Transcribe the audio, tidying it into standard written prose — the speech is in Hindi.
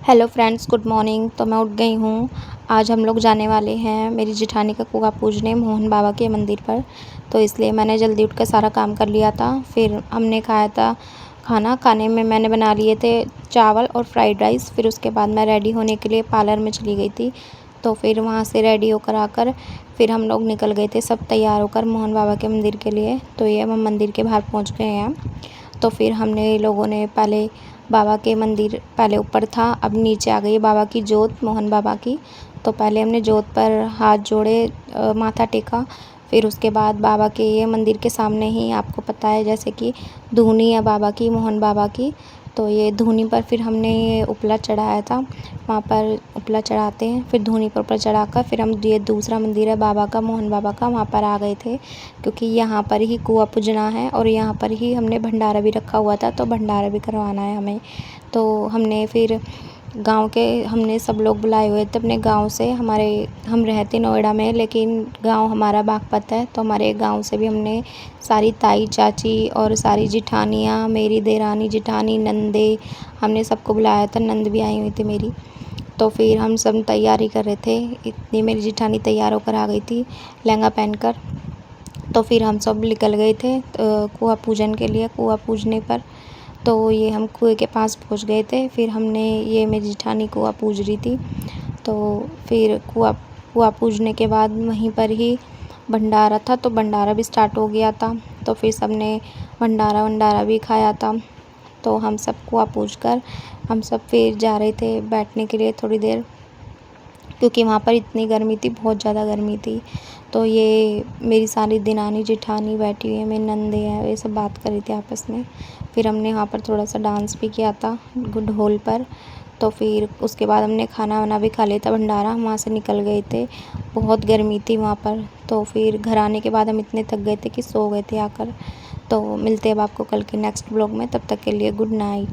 Hello friends, good morning. तो मैं उठ गई हूँ। आज हम लोग जाने वाले हैं मेरी जेठानी का कुआँ पूजने मोहन बाबा के मंदिर पर। तो इसलिए मैंने जल्दी उठकर सारा काम कर लिया था। फिर हमने खाया था खाने में मैंने बना लिए थे चावल और फ्राइड राइस। फिर उसके बाद मैं रेडी होने के लिए पार्लर में चली गई थी। तो फिर वहाँ से रेडी होकर आकर फिर हम लोग निकल गए थे सब तैयार होकर मोहन बाबा के मंदिर के लिए। तो ये हम मंदिर के बाहर पहुँच गए हैं। तो फिर हमने लोगों ने पहले बाबा के मंदिर पहले ऊपर था, अब नीचे आ गई बाबा की जोत मोहन बाबा की। तो पहले हमने जोत पर हाथ जोड़े, माथा टेका। फिर उसके बाद बाबा के ये मंदिर के सामने ही आपको पता है जैसे कि धूनी है बाबा की, मोहन बाबा की। तो ये धूनी पर फिर हमने ये उपला चढ़ाया था। वहाँ पर उपला चढ़ाते हैं, फिर धूनी पर ऊपर चढ़ाकर फिर हम ये दूसरा मंदिर है बाबा का, मोहन बाबा का, वहाँ पर आ गए थे। क्योंकि यहाँ पर ही कुआँ पूजना है और यहाँ पर ही हमने भंडारा भी रखा हुआ था, तो भंडारा भी करवाना है हमें। तो हमने फिर गांव के हमने सब लोग बुलाए हुए थे अपने गांव से। हम रहते नोएडा में, लेकिन गांव हमारा बागपत है। तो हमारे गांव से भी हमने सारी ताई चाची और सारी जिठानियाँ, मेरी देरानी जेठानी, नंदे, हमने सबको बुलाया था। नंद भी आई हुई थी मेरी। तो फिर हम सब तैयारी कर रहे थे। इतनी मेरी जेठानी तैयार होकर आ गई थी लहंगा पहनकर। तो फिर हम सब निकल गए थे कुआँ पूजन के लिए। कुआँ पूजने पर तो ये हम कुएँ के पास पहुँच गए थे। फिर हमने ये मेरी जेठानी कुआँ पूज रही थी। तो फिर कुआँ पूजने के बाद वहीं पर ही भंडारा था, तो भंडारा भी स्टार्ट हो गया था। तो फिर सबने भंडारा भी खाया था। तो हम सब कुआँ पूज कर हम सब फिर जा रहे थे बैठने के लिए थोड़ी देर, क्योंकि वहाँ पर इतनी गर्मी थी, बहुत ज़्यादा गर्मी थी। तो ये मेरी सारी दिनानी जेठानी बैठी हुई है, मेरी नंदे हैं, ये सब बात कर रही थी आपस में। फिर हमने वहाँ पर थोड़ा सा डांस भी किया था ढोल पर। तो फिर उसके बाद हमने खाना वाना भी खा लिया था, भंडारा वहाँ से निकल गए थे। बहुत गर्मी थी वहाँ पर। तो फिर घर आने के बाद हम इतने थक गए थे कि सो गए थे आकर। तो मिलते हैं अब आपको कल के नेक्स्ट ब्लॉग में, तब तक के लिए गुड नाइट।